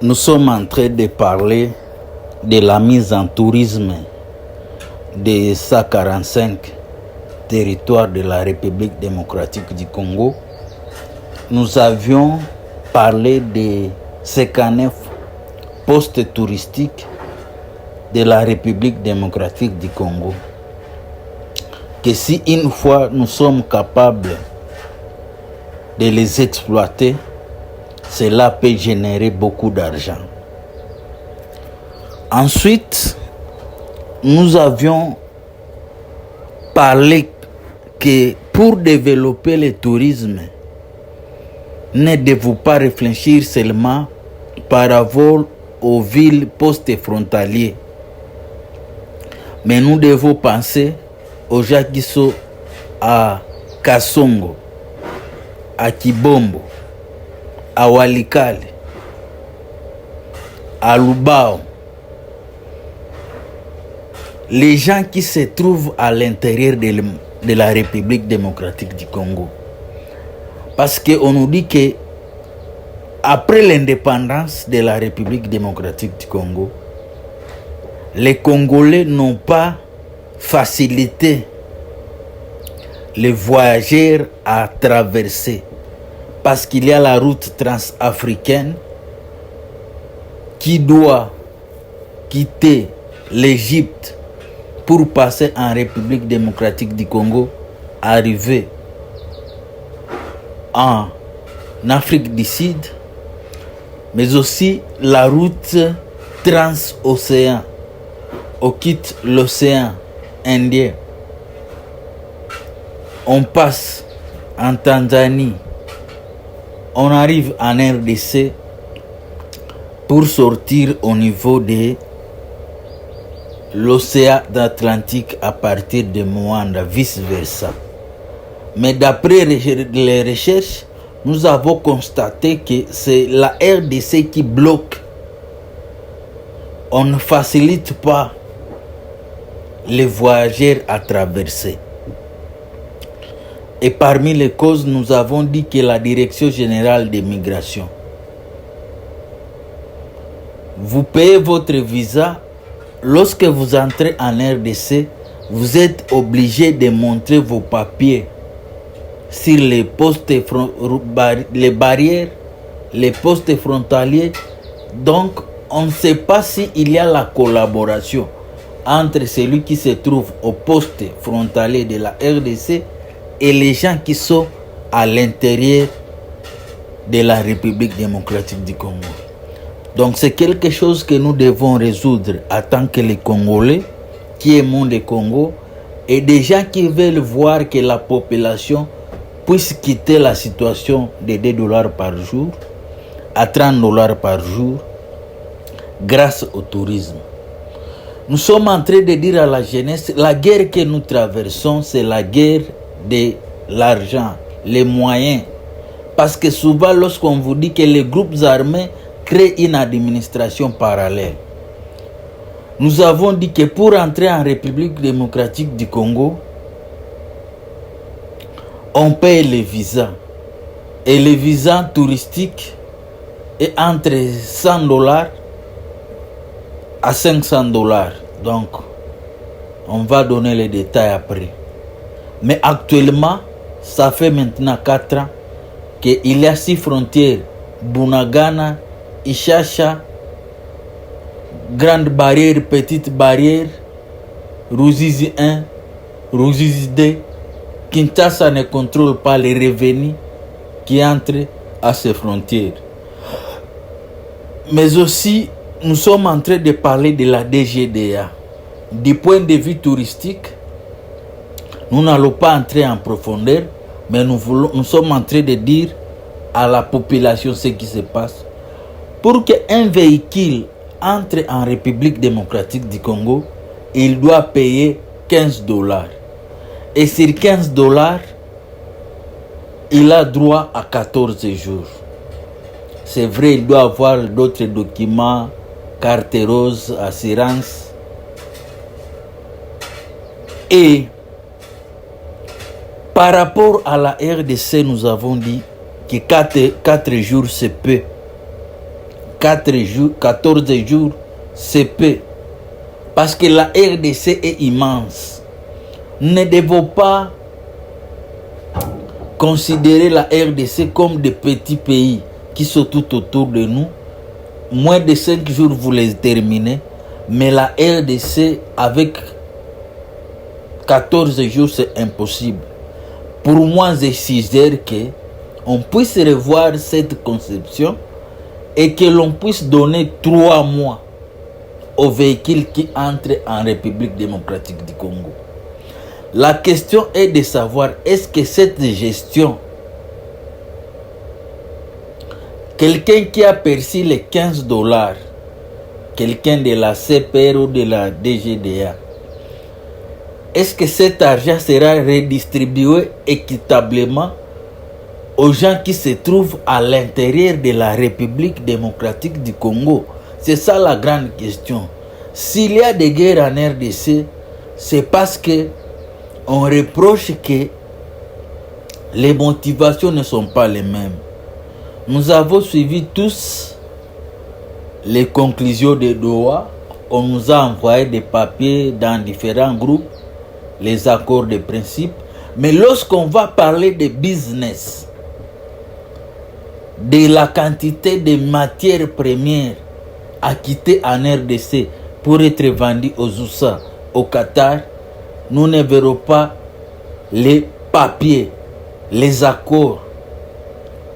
Nous sommes en train de parler de la mise en tourisme des 145 territoires de la République démocratique du Congo. Nous avions parlé de 59 postes touristiques de la République démocratique du Congo. Que si une fois nous sommes capables de les exploiter, cela peut générer beaucoup d'argent. Ensuite, nous avions parlé que pour développer le tourisme, ne devez-vous pas réfléchir seulement par rapport aux villes post-frontalières, mais nous devons penser aux gens qui sont à Kasongo, à Kibombo, à Walikale, à Lubao, les gens qui se trouvent à l'intérieur de la République démocratique du Congo. Parce qu'on nous dit que après l'indépendance de la République démocratique du Congo, les Congolais n'ont pas facilité les voyageurs à traverser, parce qu'il y a la route transafricaine qui doit quitter l'Égypte pour passer en République démocratique du Congo, arriver en Afrique du Sud, mais aussi la route transocéan, on quitte l'océan Indien, on passe en Tanzanie, on arrive en RDC pour sortir au niveau de l'océan Atlantique à partir de Moanda, vice-versa. Mais d'après les recherches, nous avons constaté que c'est la RDC qui bloque. On ne facilite pas les voyageurs à traverser. Et parmi les causes, nous avons dit que la Direction générale des migrations, vous payez votre visa, lorsque vous entrez en RDC, vous êtes obligé de montrer vos papiers sur les postes, les barrières, les postes frontaliers. Donc, on ne sait pas s'il y a la collaboration entre celui qui se trouve au poste frontalier de la RDC et les gens qui sont à l'intérieur de la République démocratique du Congo. Donc c'est quelque chose que nous devons résoudre en tant que les Congolais qui aiment le Congo et des gens qui veulent voir que la population puisse quitter la situation de 2 dollars par jour à 30 dollars par jour grâce au tourisme. Nous sommes en train de dire à la jeunesse, la guerre que nous traversons, c'est la guerre de l'argent, les moyens. Parce que souvent, lorsqu'on vous dit que les groupes armés créent une administration parallèle, nous avons dit que pour entrer en République démocratique du Congo, on paye les visas. Et les visas touristiques est entre 100 dollars à 500 dollars. Donc, on va donner les détails après. Mais actuellement, ça fait maintenant 4 ans qu'il y a 6 frontières. Bunagana, Ishasha, Grande Barrière, Petite Barrière, Ruzizi 1, Ruzizi 2. Kinshasa ne contrôle pas les revenus qui entrent à ces frontières. Mais aussi, nous sommes en train de parler de la DGDA. Du point de vue touristique, nous n'allons pas entrer en profondeur, mais nous sommes en train de dire à la population ce qui se passe. Pour qu'un véhicule entre en République démocratique du Congo, il doit payer 15 dollars. Et sur 15 dollars, il a droit à 14 jours. C'est vrai, il doit avoir d'autres documents, carte rose, assurance. Et par rapport à la RDC, nous avons dit que 4 jours, c'est peu. 14 jours, c'est peu. Parce que la RDC est immense. Nous ne devons pas considérer la RDC comme des petits pays qui sont tout autour de nous. Moins de 5 jours, vous les terminez. Mais la RDC, avec 14 jours, c'est impossible. Pour moi, je suggère qu'on puisse revoir cette conception et que l'on puisse donner 3 mois aux véhicules qui entrent en République démocratique du Congo. La question est de savoir, est-ce que cette gestion, quelqu'un qui a perçu les $15, quelqu'un de la CPR ou de la DGDA, est-ce que cet argent sera redistribué équitablement aux gens qui se trouvent à l'intérieur de la République démocratique du Congo? C'est ça la grande question. S'il y a des guerres en RDC, c'est parce que on reproche que les motivations ne sont pas les mêmes. Nous avons suivi tous les conclusions de Doha. On nous a envoyé des papiers dans différents groupes, les accords de principe. Mais lorsqu'on va parler de business, de la quantité de matières premières acquittées en RDC pour être vendues aux USA, au Qatar, nous ne verrons pas les papiers, les accords.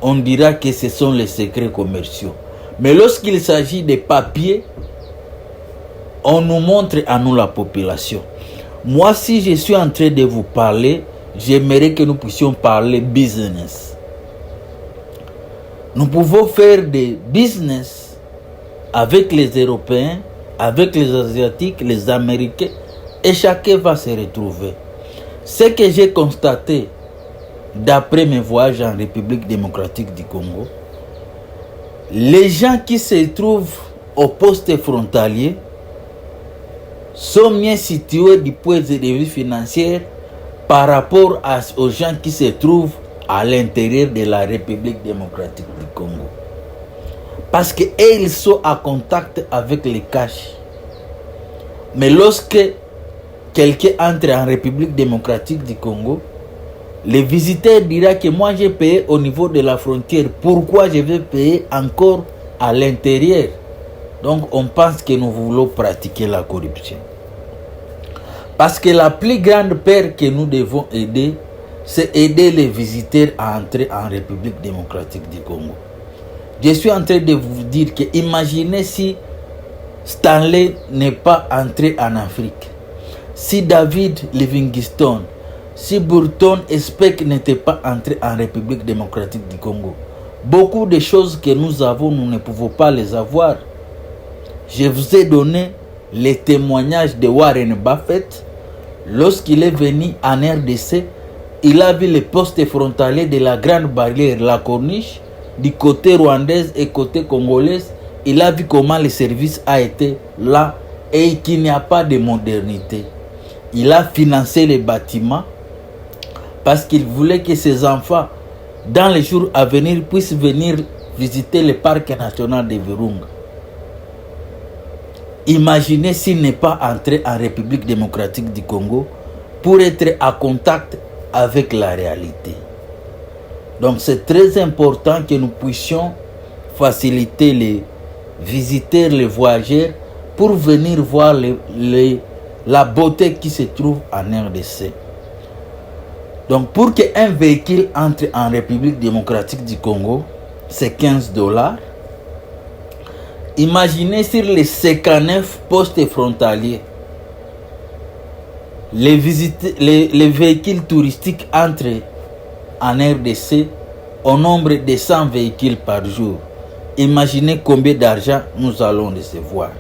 On dira que ce sont les secrets commerciaux. Mais lorsqu'il s'agit des papiers, on nous montre à nous la population. Moi, si je suis en train de vous parler, j'aimerais que nous puissions parler business. Nous pouvons faire des business avec les Européens, avec les Asiatiques, les Américains, et chacun va se retrouver. Ce que j'ai constaté d'après mes voyages en République démocratique du Congo, les gens qui se trouvent au poste frontalier sont mieux situés du point de vue financier par rapport aux gens qui se trouvent à l'intérieur de la République démocratique du Congo. Parce qu'ils sont en contact avec les cash. Mais lorsque quelqu'un entre en République démocratique du Congo, le visiteur dira que moi j'ai payé au niveau de la frontière. Pourquoi je vais payer encore à l'intérieur? Donc on pense que nous voulons pratiquer la corruption. Parce que la plus grande peur que nous devons aider, c'est aider les visiteurs à entrer en République démocratique du Congo. Je suis en train de vous dire que imaginez si Stanley n'est pas entré en Afrique. Si David Livingstone, si Burton Speke n'était pas entré en République démocratique du Congo, beaucoup de choses que nous avons, nous ne pouvons pas les avoir. Je vous ai donné les témoignages de Warren Buffett. Lorsqu'il est venu en RDC, il a vu les postes frontaliers de la Grande Barrière, la Corniche, du côté rwandais et côté congolais. Il a vu comment le service a été là et qu'il n'y a pas de modernité. Il a financé les bâtiments parce qu'il voulait que ses enfants, dans les jours à venir, puissent venir visiter le parc national de Virunga. Imaginez s'il n'est pas entré en République démocratique du Congo pour être en contact avec la réalité. Donc c'est très important que nous puissions faciliter les visiteurs, les voyageurs, pour venir voir la beauté qui se trouve en RDC. Donc pour qu'un véhicule entre en République démocratique du Congo, c'est $15. Imaginez sur les 59 postes frontaliers, les véhicules touristiques entrent en RDC au nombre de 100 véhicules par jour. Imaginez combien d'argent nous allons recevoir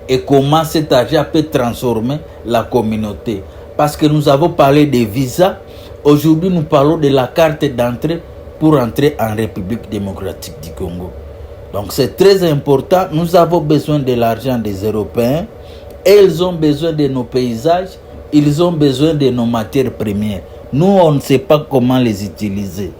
et comment cet argent peut transformer la communauté. Parce que nous avons parlé des visas, aujourd'hui nous parlons de la carte d'entrée pour entrer en République démocratique du Congo. Donc c'est très important, nous avons besoin de l'argent des Européens et ils ont besoin de nos paysages, ils ont besoin de nos matières premières. Nous, on ne sait pas comment les utiliser.